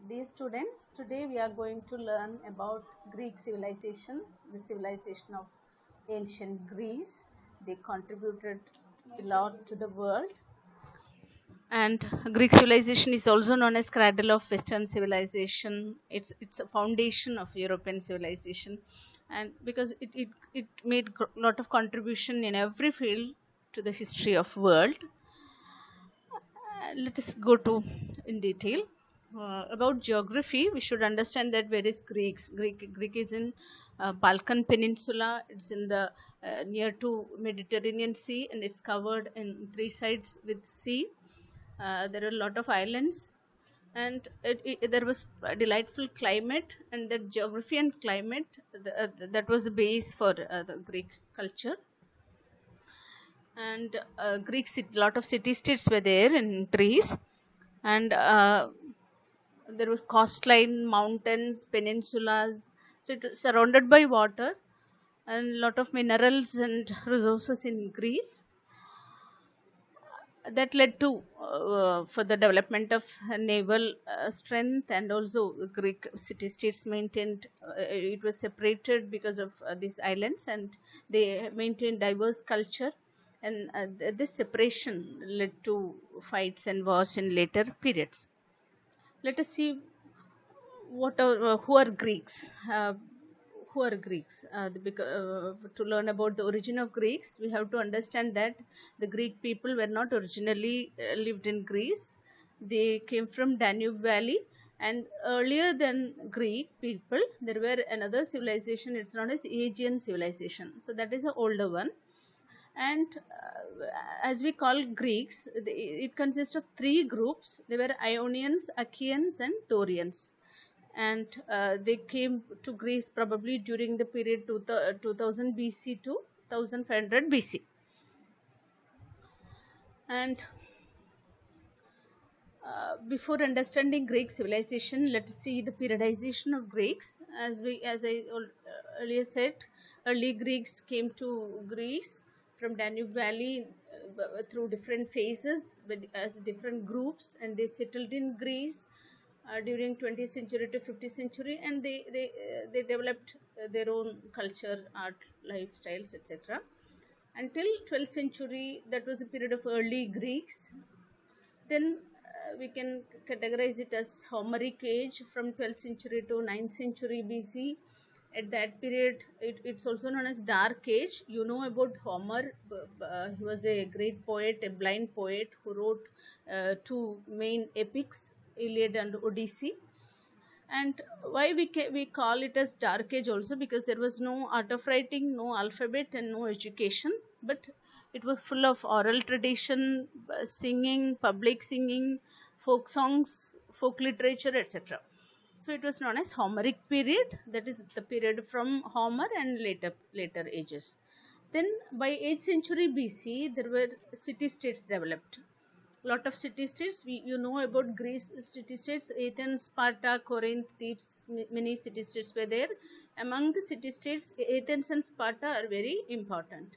Dear students, today we are going to learn about Greek civilization, the civilization of ancient Greece. They contributed a lot to the world. And Greek civilization is also known as cradle of Western civilization. It's a foundation of European civilization, and because it made a lot of contribution in every field to the history of world. Let us go to in detail about geography. We should understand that where is Greek is in Balkan Peninsula. It's in the near to Mediterranean Sea, and it's covered in three sides with sea. There are a lot of islands, and there was a delightful climate, and that geography and climate that was the base for the Greek culture. And Greek city, lot of city states were there in Greece, and there was coastline, mountains, peninsulas. So it was surrounded by water and a lot of minerals and resources in Greece. That led to for the development of naval strength, and also Greek city states maintained it was separated because of these islands, and they maintained diverse culture, and this separation led to fights and wars in later periods. Let us see what are who are Greeks. Who are Greeks? To learn about the origin of Greeks, we have to understand that the Greek people were not originally lived in Greece. They came from Danube Valley, and earlier than Greek people, there were another civilization. It's known as Aegean civilization. So that is the older one. And as we call Greeks, it consists of three groups. They were Ionians, Achaeans, and Dorians, and they came to Greece probably during the period 2000 BC to 1500 BC. And before understanding Greek civilization, let us see the periodization of Greeks. As I earlier said, early Greeks came to Greece from Danube Valley through different phases as different groups, and they settled in Greece during 20th century to 50th century, and they developed their own culture, art, lifestyles, etc. Until 12th century, that was a period of early Greeks. Then we can categorize it as Homeric age from 12th century to 9th century BC. At that period, it's also known as Dark Age. You know about Homer. He was a great poet, a blind poet who wrote two main epics, Iliad and Odyssey. And why we call it as Dark Age also, because there was no art of writing, no alphabet, and no education, but it was full of oral tradition, singing, public singing, folk songs, folk literature, etc. So it was known as Homeric period. That is the period from Homer and later ages. Then by 8th century BC, there were city states developed. Lot of city states. You know about Greece city states: Athens, Sparta, Corinth, Thebes. Many city states were there. Among the city states, Athens and Sparta are very important.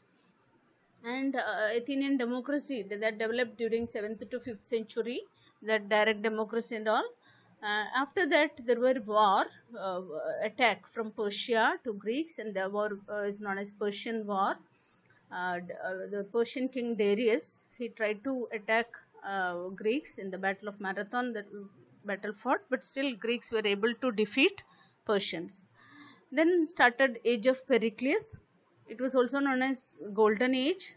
And Athenian democracy that developed during 7th to 5th century, that direct democracy and all. After that, there were war attack from Persia to Greeks, and the war is known as Persian War. The Persian king Darius, he tried to attack Greeks in the Battle of Marathon, that battle fought, but still Greeks were able to defeat Persians. Then started Age of Pericles. It was also known as Golden Age.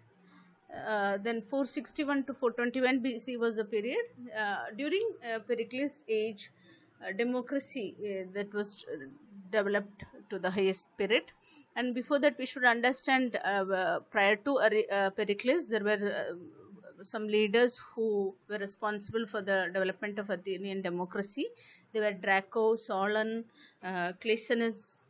Then 461 to 421 BC was the period. During Pericles' age, democracy that was developed to the highest period. And before that, we should understand prior to Pericles, there were some leaders who were responsible for the development of Athenian democracy. They were Draco, Solon, Cleisthenes,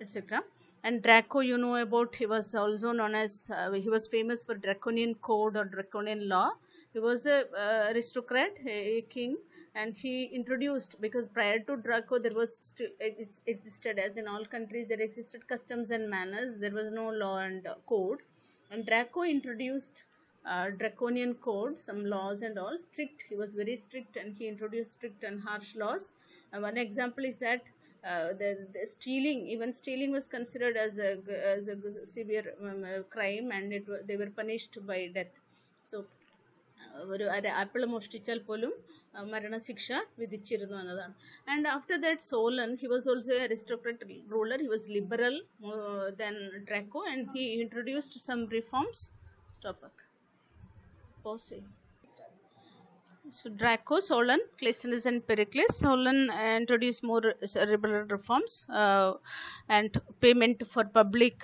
etc. And Draco, you know about, he was also known as he was famous for draconian code or draconian law. He was a aristocrat, a king, and he introduced, because prior to Draco there was still it existed, as in all countries there existed customs and manners, there was no law and code. And Draco introduced draconian code, some laws and all, strict. He was very strict, and he introduced strict and harsh laws. One example is that the stealing, even stealing was considered as a severe crime, and they were punished by death. So ഒരു apple മോഷ്ടിച്ചാൽ പോലും മരണശിക്ഷ വിധിച്ചിരുന്നു എന്നതാണ്. And after that Solon, he was also a aristocrat ruler. He was liberal then Draco, and he introduced some reforms. Stop, pause. So Draco, Solon, Cleisthenes and Pericles. Solon introduced more liberal reforms, and payment for public,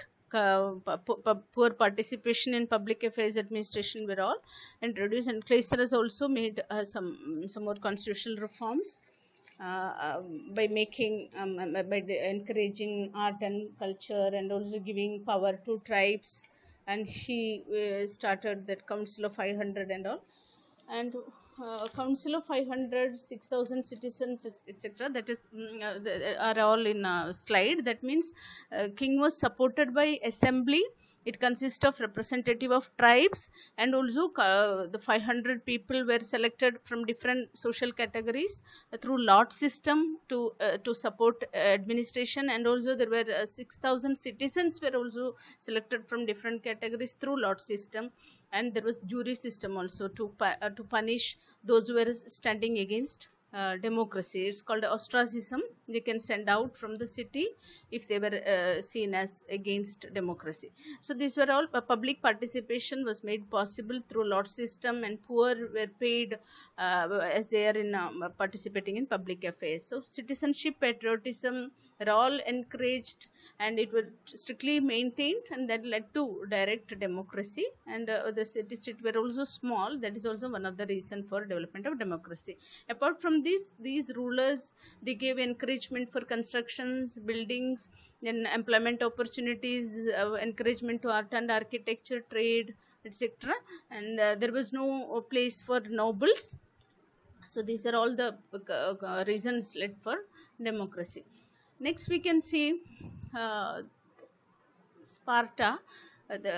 poor participation in public affairs administration were all introduced. And Cleisthenes also made some more constitutional reforms by making by encouraging art and culture, and also giving power to tribes. And he started that Council of 500 and all. And Council of 500, 6,000 citizens, etc. That is are all in a slide. That means king was supported by assembly. It consists of representative of tribes, and also the 500 people were selected from different social categories through lot system to support administration. And also there were 6,000 citizens were also selected from different categories through lot system. And there was jury system also to punish those who were standing against democracy. It's called ostracism. They can send out from the city if they were seen as against democracy. So these were all public participation was made possible through lot system, and poor were paid as they are in participating in public affairs. So citizenship, patriotism are all encouraged, and it was strictly maintained, and that led to direct democracy. And the city-state were also small. That is also one of the reason for development of democracy. Apart from these rulers, they gave encouragement for constructions, buildings, then employment opportunities, encouragement to art and architecture, trade, etc. And there was no place for nobles. So these are all the reasons led for democracy. Next we can see Sparta. The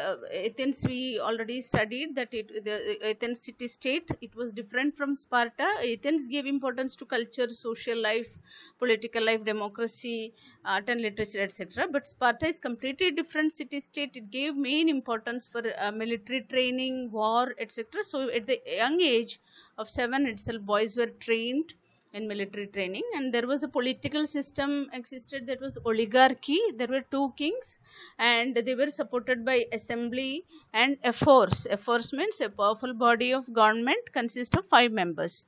Athens, we already studied that the Athens city state, it was different from Sparta. Athens gave importance to culture, social life, political life, democracy, art and literature, etc. But Sparta is completely different city state. It gave main importance for military training, war, etc. So at the young age of 7 itself, boys were trained in military training. And there was a political system existed, that was oligarchy. There were 2 kings, and they were supported by assembly and ephors. Ephors means a powerful body of government, consists of 5 members.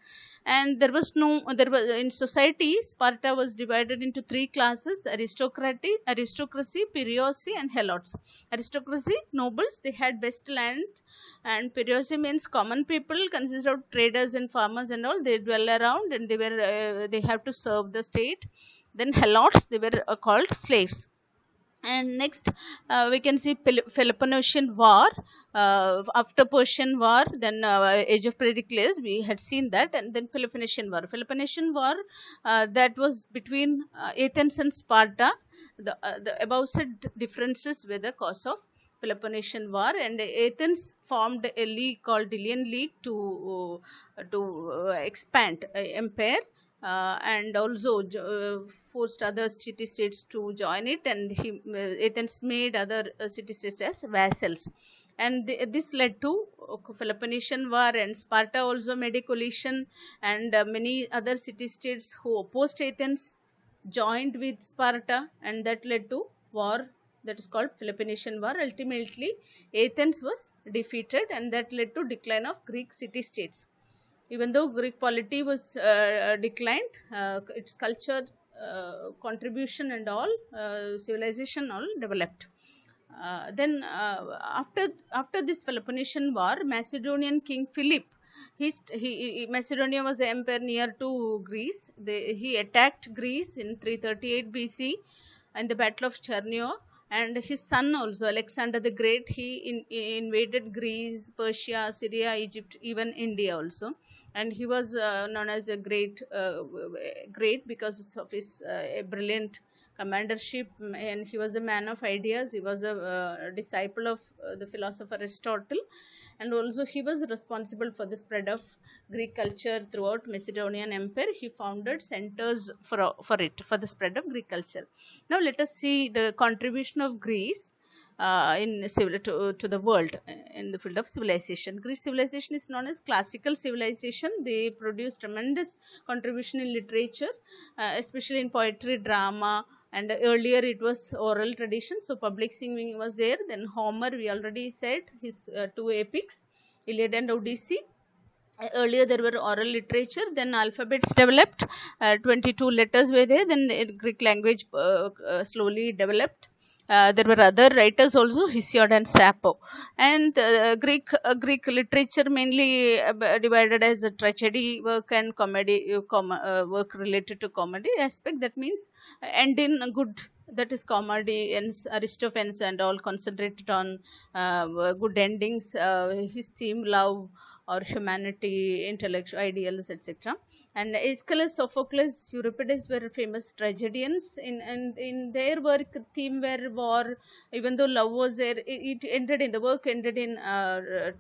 And there was in society, Sparta was divided into 3 classes: aristocracy, periosy, and helots. Aristocracy, nobles, they had best land, and periosy means common people, consist of traders and farmers and all. They dwell around, and they have to serve the state. Then helots, they were called slaves. And next we can see Peloponnesian War. After Persian War, then age of Pericles, we had seen that. And then Peloponnesian War, that was between Athens and Sparta. The above said differences were the cause of Peloponnesian War. And Athens formed a league called Delian League to expand empire. And also forced other city states to join it, and Athens made other city states as vassals. And this led to Peloponnesian War. And Sparta also made a coalition, and many other city states who opposed Athens joined with Sparta, and that led to war that is called Peloponnesian War. Ultimately Athens was defeated, and that led to decline of Greek city states. Even though Greek polity was declined, its culture, contribution and all, civilization all developed. Then after this Peloponnesian War, Macedonian King Philip, Macedonia was an empire near to Greece. He attacked Greece in 338 BC in the Battle of Chernio. And his son also, Alexander the Great, he invaded Greece, Persia, Syria, Egypt, even India also. And he was known as a great because of his brilliant commandership, and he was a man of ideas. He was a disciple of the philosopher Aristotle. and also he was responsible for the spread of Greek culture throughout Macedonian Empire. He founded centers for the spread of Greek culture. Now let us see the contribution of Greece to the world in the field of civilization. Greek civilization is known as classical civilization. They produced tremendous contribution in literature, especially in poetry, drama, and earlier it was oral tradition. So public singing was there. Then Homer, we already said, his two epics, Iliad and Odyssey. Earlier there were oral literature, then alphabets developed, 22 letters were there, then the Greek language slowly developed. There were other writers also, Hesiod and Sappho. And Greek literature mainly divided as a tragedy work and comedy work related to comedy aspect. That means end in good, that is comedy, and Aristophanes and all concentrated on good endings. His theme, love or humanity, intellectual ideals, etc. And Aeschylus, Sophocles, Euripides were famous tragedians. In their work, theme were war. Even though love was there, it ended in, the work ended in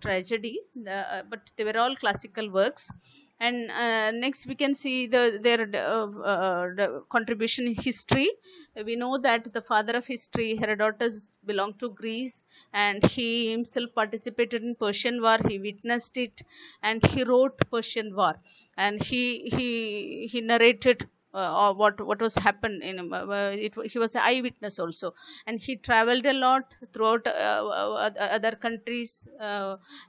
tragedy. But they were all classical works. And next we can see their contribution in history. We know that the father of history, Herodotus, belonged to Greece, and he himself participated in Persian War. He witnessed it, and he wrote Persian War, and he narrated what was happened in he was an eyewitness also, and he traveled a lot throughout other countries,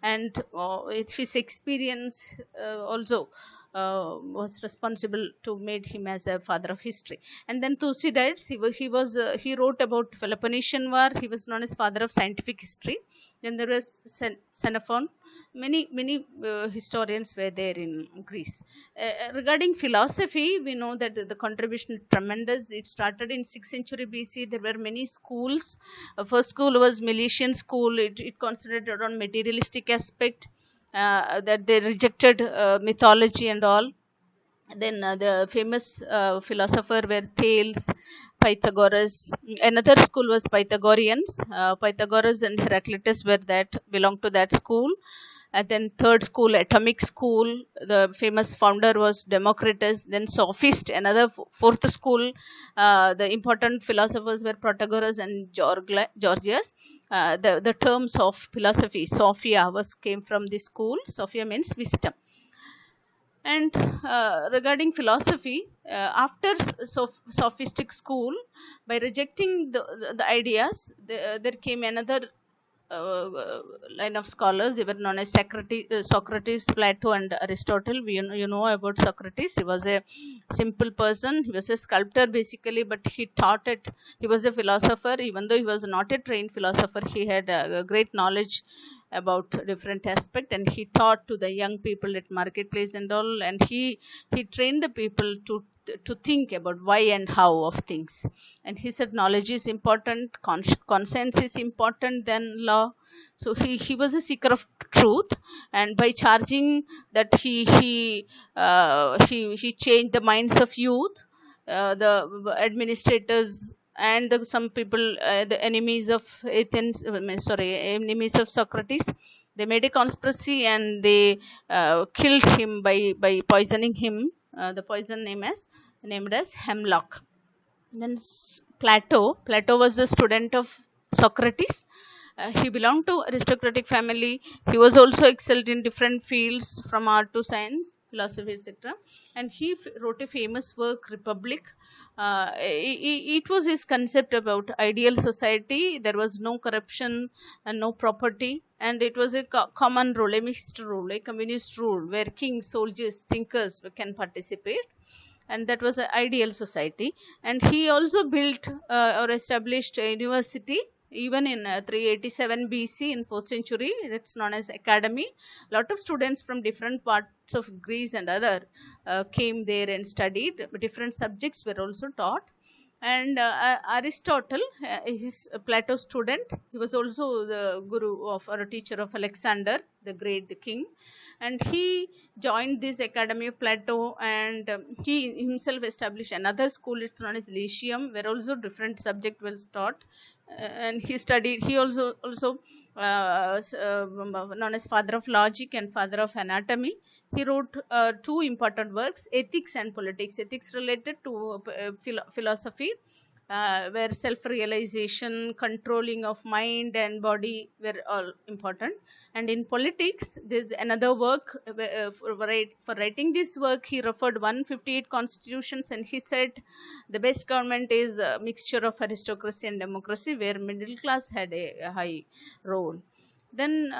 and his experience also was responsible to made him as a father of history. And then Thucydides, he wrote about Peloponnesian War. He was known as father of scientific history. Then there was Xenophon. Many historians were there in Greece. Regarding philosophy, we know that the contribution is tremendous. It started in 6th century BC. There were many schools. First school was Milesian school. It concentrated on materialistic aspect, that they rejected mythology and all. Then the famous philosopher were Thales, Pythagoras. Another school was Pythagoreans. Pythagoras and Heraclitus belonged to that school. And then third school, atomic school, the famous founder was Democritus. Then sophist, another fourth school. The important philosophers were Protagoras and Gorgias. The terms of philosophy, Sophia, came from this school. Sophia means wisdom. And regarding philosophy, after sophistic school, by rejecting the ideas, there came another line of scholars. They were known as Socrates, Plato, and Aristotle. You know about Socrates. He was a simple person. He was a sculptor basically, but he taught it. He was a philosopher. Even though he was not a trained philosopher, he had a great knowledge about different aspect, and he taught to the young people at marketplace and all, and he trained the people to think about why and how of things. And he said knowledge is important, conscience is important than law. So he was a seeker of truth, and by charging that he changed the minds of youth, the administrators and some people, the enemies of Athens, enemies of Socrates, they made a conspiracy and they killed him by poisoning him. The poison named as hemlock. Then Plato was a student of Socrates. He belonged to aristocratic family. He was also excelled in different fields from art to science, philosophy, etc. And he wrote a famous work, Republic. It was his concept about ideal society. There was no corruption and no property, and it was a common rule, a mixed rule, a communist rule, where kings, soldiers, thinkers can participate. And that was an ideal society. And he also built or established a university even in 387 BC in 4th century. That's known as academy. Lot of students from different parts of Greece and other came there and studied. Different subjects were also taught. And Aristotle, his Plato student, he was also the guru of or a teacher of Alexander the Great, the king. And he joined this academy of Plato, and he himself established another school. It's known as Lyceum, where also different subject was taught. and he also known as father of logic and father of anatomy. He wrote two important works, Ethics and Politics. Ethics related to philosophy, where self-realization, controlling of mind and body were all important. And in politics, there's another work. For writing this work, he referred 158 constitutions, and he said the best government is a mixture of aristocracy and democracy, where middle class had a high role. Then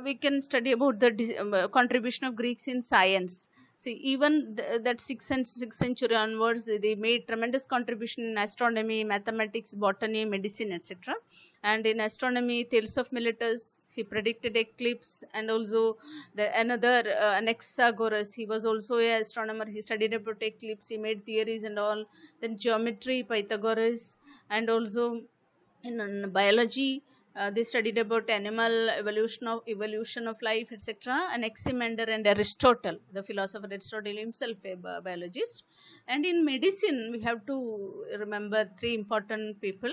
we can study about the contribution of Greeks in science. See, even that 6th century onwards, they made tremendous contribution in astronomy, mathematics, botany, medicine, etc. And in astronomy, Thales of Miletus, he predicted eclipse, and also another Anaxagoras, he was also an astronomer. He studied about eclipse, he made theories and all. Then geometry, Pythagoras, and also in biology, they studied about animal evolution of life, etc. Anaximander and Aristotle, the philosopher Aristotle himself, a biologist. And in medicine, we have to remember three important people: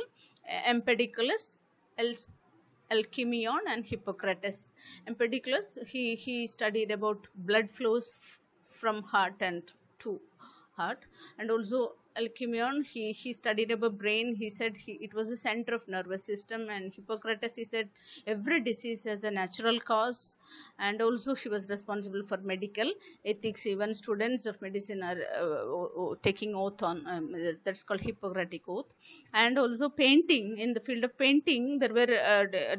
Empedocles, Alcmaeon, and Hippocrates. Empedocles, he studied about blood flows from heart and to heart. And also Alcmaeon, he studied about brain. He said it was a center of nervous system. And Hippocrates, he said every disease has a natural cause. And also he was responsible for medical ethics. Even students of medicine are taking oath on, that's called Hippocratic oath. And also painting, in the field of painting, there were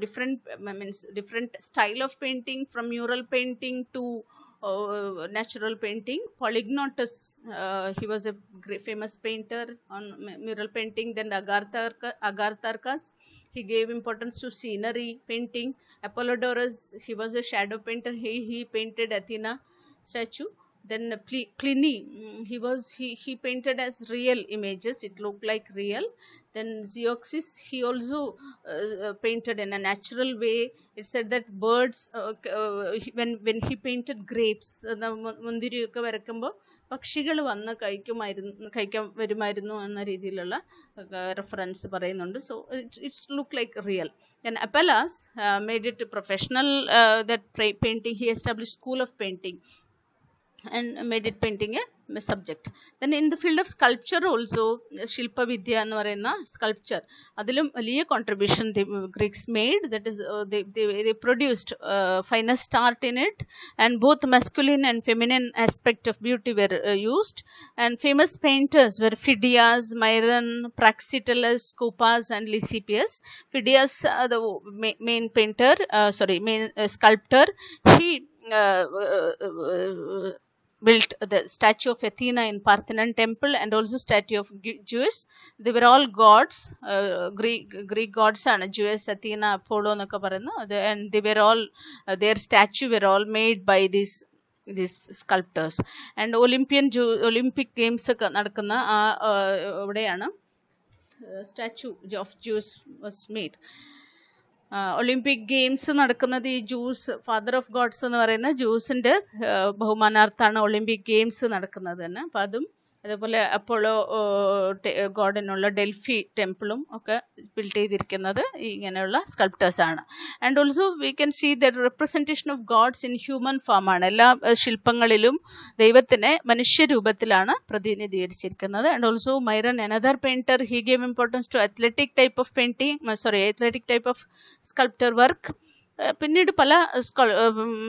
different style of painting, from mural painting to natural painting. Polygnotus, he was a famous painter on mural painting. Then Agartharchus, he gave importance to scenery painting. Apollodorus, he was a shadow painter. He painted Athena statue. Then Pliny, he painted as real images, it looked like real. Then Zeuxis, he also painted in a natural way. It said that birds, when he painted grapes, മുന്തിരിയൊക്കെ വരക്കുമ്പോൾ പക്ഷികൾ വന്ന് കഴിക്കാൻ വരുമായിരുന്നു എന്ന രീതിയിലുള്ള reference പറയുന്നുണ്ട്. So it's look like real. Then Apelles made it professional, that painting. He established school of painting and made it painting a subject. Then in the field of sculpture also, Shilpa Vidya എന്ന് പറയുന്ന sculpture, അതിലും വലിയ contribution the Greeks made. That is, they produced finest art in it, and both masculine and feminine aspect of beauty were used. And famous painters were Phidias, Myron, Praxiteles, Scopas, and Lysippus. Phidias, the main painter, main sculptor, he built the statue of Athena in Parthenon temple, and also statue of Zeus. They were all gods, Greek gods ആണ്. Zeus, Athena, Apollo എന്നൊക്കെ പറയുന്നത്. And they were all, their statue were all made by these sculptors. And Olympic games ഒക്കെ നടക്കുന്ന അവിടെയാണ് statue of Zeus was made. Olympic games നടക്കുന്നത് ഈ juice, father of God's എന്ന് പറയുന്ന ജൂസിന്റെ ബഹുമാനാർത്ഥാണ് ഒളിമ്പിക് ഗെയിംസ് നടക്കുന്നത് തന്നെ. അപ്പം അതും അതേപോലെ അപ്പോളോ ഗോഡിനുള്ള ഡെൽഫി ടെമ്പിളും ഒക്കെ ബിൽഡ് ചെയ്തിരിക്കുന്നത് ഇങ്ങനെയുള്ള സ്കൾപ്റ്റേഴ്സ് ആണ്. And also we can see the representation of gods in human form ആണ്. എല്ലാ ശില്പങ്ങളിലും ദൈവത്തിനെ മനുഷ്യരൂപത്തിലാണ് പ്രതിനിധീകരിച്ചിരിക്കുന്നത്. And also Myron, another painter, he gave importance to athletic type of sculptor work. പിന്നീട് പല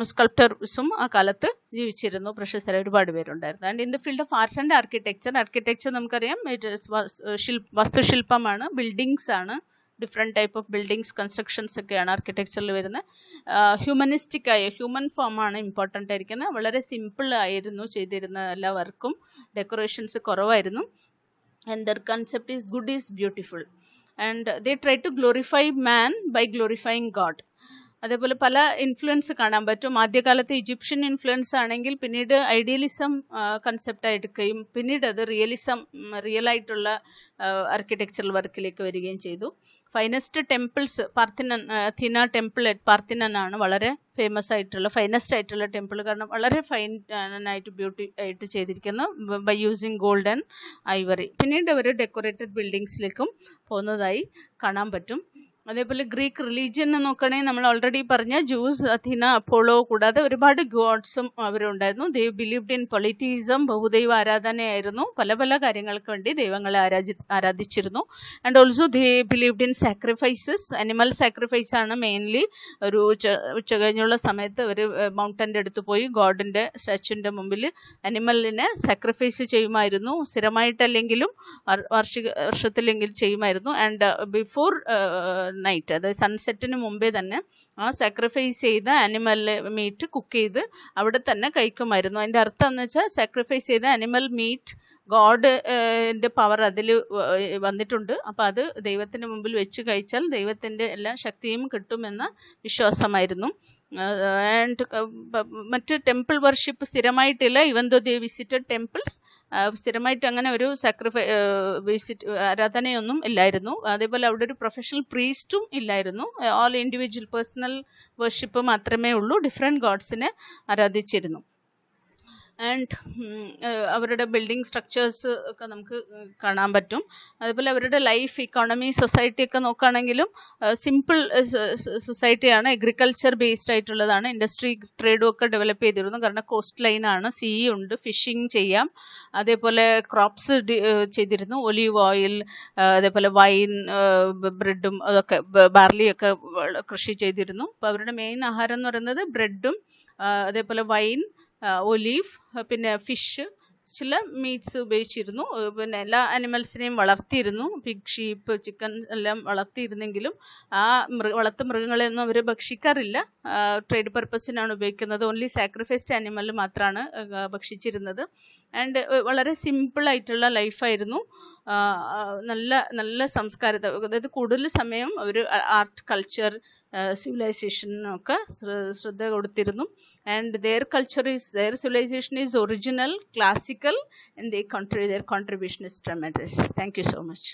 സ്കൾപ്റ്റേഴ്സും ആ കാലത്ത് ജീവിച്ചിരുന്നു, പ്രശസ്തരായ ഒരുപാട് പേരുണ്ടായിരുന്നു. And in the field of art and architecture നമുക്കറിയാം, വാസ്തുശില്പമാണ്, ബിൽഡിങ്സ് ആണ്, different type of buildings, constructions ഒക്കെയാണ് ആർക്കിടെക്ചറിൽ വരുന്നത്. ഹ്യൂമനിസ്റ്റിക് ആയ ഹ്യൂമൻ ഫോമാണ് ഇമ്പോർട്ടൻ്റ് ആയിരിക്കുന്നത്. വളരെ സിമ്പിൾ ആയിരുന്നു ചെയ്തിരുന്ന എല്ലാ വർക്കും, ഡെക്കറേഷൻസ് കുറവായിരുന്നു. And their concept is good is beautiful. And they try to glorify man by glorifying god. അതേപോലെ പല ഇൻഫ്ലുവൻസ് കാണാൻ പറ്റും. ആദ്യകാലത്ത് ഈജിപ്ഷ്യൻ ഇൻഫ്ലുവൻസ് ആണെങ്കിൽ പിന്നീട് ഐഡിയലിസം കൺസെപ്റ്റ് എടുക്കുകയും പിന്നീട് അത് റിയലായിട്ടുള്ള ആർക്കിടെക്ചറൽ വർക്കിലേക്ക് വരികയും ചെയ്തു. Finest temples, Parthenon, Athena temple at Parthenon ആണ് വളരെ ഫേമസ് ആയിട്ടുള്ള ഫൈനസ്റ്റ് ആയിട്ടുള്ള ടെമ്പിൾ. കാരണം വളരെ ഫൈൻ ആയിട്ട് ബ്യൂട്ടി ആയിട്ട് ചെയ്തിരിക്കുന്നു by using gold and ivory. പിന്നീട് അവർ ഡെക്കറേറ്റഡ് ബിൽഡിങ്സിലേക്കും പോകുന്നതായി കാണാൻ പറ്റും. അതേപോലെ ഗ്രീക്ക് റിലീജിയൻ നോക്കുകയാണെങ്കിൽ നമ്മൾ ഓൾറെഡി പറഞ്ഞ ജൂസ്, അഥീന, അപ്പോളോ കൂടാതെ ഒരുപാട് ഗോഡ്സും അവരുണ്ടായിരുന്നു. ദേ ബിലീവ്ഡ് ഇൻ പൊളിറ്റീസം, ബഹുദൈവ ആരാധനയായിരുന്നു. പല പല കാര്യങ്ങൾക്ക് വേണ്ടി ദൈവങ്ങളെ ആരാധിച്ചിരുന്നു. And also they believed in sacrifices. Animal sacrifice ആണ് മെയിൻലി. ഒരു ഉച്ച കഴിഞ്ഞുള്ള സമയത്ത് അവർ മൗണ്ടൻ്റെ അടുത്ത് പോയി ഗോഡിൻ്റെ സ്റ്റാച്യൂൻ്റെ മുമ്പിൽ അനിമലിനെ സാക്രിഫൈസ് ചെയ്യുമായിരുന്നു. സ്ഥിരമായിട്ടല്ലെങ്കിലും വർഷത്തിലെങ്കിലും ചെയ്യുമായിരുന്നു. ആൻഡ് ബിഫോർ നൈറ്റ്, അതായത് സൺസെറ്റിന് മുമ്പേ തന്നെ ആ സാക്രിഫൈസ് ചെയ്ത അനിമൽ മീറ്റ് കുക്ക് ചെയ്ത് അവിടെ തന്നെ കഴിക്കുമായിരുന്നു. അതിൻ്റെ അർത്ഥം എന്ന് വെച്ചാൽ സാക്രിഫൈസ് ചെയ്ത അനിമൽ മീറ്റ് ഗോഡിൻ്റെ പവർ അതിൽ വന്നിട്ടുണ്ട്. അപ്പം അത് ദൈവത്തിന് മുമ്പിൽ വെച്ച് കഴിച്ചാൽ ദൈവത്തിൻ്റെ എല്ലാ ശക്തിയും കിട്ടുമെന്ന വിശ്വാസമായിരുന്നു. ആൻഡ് മറ്റ് ടെമ്പിൾ വർഷിപ്പ് സ്ഥിരമായിട്ടില്ല. ഇവൻ ദോ ദേ വിസിറ്റഡ് ടെമ്പിൾസ്, സ്ഥിരമായിട്ട് അങ്ങനെ ഒരു ആരാധനയൊന്നും ഇല്ലായിരുന്നു. അതേപോലെ അവിടെ ഒരു പ്രൊഫഷണൽ പ്രീസ്റ്റും ഇല്ലായിരുന്നു. ഓൾ ഇൻഡിവിജ്വൽ പേഴ്സണൽ വർഷിപ്പ് മാത്രമേ ഉള്ളൂ. ഡിഫറെൻറ്റ് ഗോഡ്സിനെ ആരാധിച്ചിരുന്നു. ആൻഡ് അവരുടെ ബിൽഡിംഗ് സ്ട്രക്ചേഴ്സ് ഒക്കെ നമുക്ക് കാണാൻ പറ്റും. അതുപോലെ അവരുടെ ലൈഫ്, ഇക്കോണമി, സൊസൈറ്റി ഒക്കെ നോക്കുകയാണെങ്കിലും സിമ്പിൾ സൊസൈറ്റിയാണ്. അഗ്രികൾച്ചർ ബേസ്ഡ് ആയിട്ടുള്ളതാണ്. ഇൻഡസ്ട്രി, ട്രേഡും ഒക്കെ ഡെവലപ്പ് ചെയ്തിരുന്നു. കാരണം കോസ്റ്റ് ലൈനാണ്, സീ ഉണ്ട്, ഫിഷിങ് ചെയ്യാം. അതേപോലെ ക്രോപ്സ് ചെയ്തിരുന്നു. ഒലീവ് ഓയിൽ, അതേപോലെ വൈൻ, ബ്രെഡും അതൊക്കെ, ബാർലിയൊക്കെ കൃഷി ചെയ്തിരുന്നു. അപ്പോൾ അവരുടെ മെയിൻ ആഹാരം എന്ന് പറയുന്നത് ബ്രെഡും അതേപോലെ വൈൻ, ഒലീവ്, പിന്നെ ഫിഷ്, ചില മീറ്റ്സ് ഉപയോഗിച്ചിരുന്നു. പിന്നെ എല്ലാ അനിമൽസിനെയും വളർത്തിയിരുന്നു. പിഗ്, ഷീപ്പ്, ചിക്കൻ എല്ലാം വളർത്തിയിരുന്നെങ്കിലും ആ വളർത്തു മൃഗങ്ങളെയൊന്നും അവർ ഭക്ഷിക്കാറില്ല. ട്രേഡ് പർപ്പസിനാണ് ഉപയോഗിക്കുന്നത്. ഓൺലി സാക്രിഫൈസ്ഡ് ആനിമൽ മാത്രമാണ് ഭക്ഷിച്ചിരുന്നത്. ആൻഡ് വളരെ സിമ്പിളായിട്ടുള്ള ലൈഫായിരുന്നു. നല്ല നല്ല സംസ്കാരത്തെ, അതായത് കൂടുതൽ സമയം അവർ ആർട്ട്, കൾച്ചർ, സിവിലൈസേഷനൊക്കെ ശ്രദ്ധ കൊടുത്തിരുന്നു. And their civilization is original, classical, and their contribution is tremendous. Thank you so much.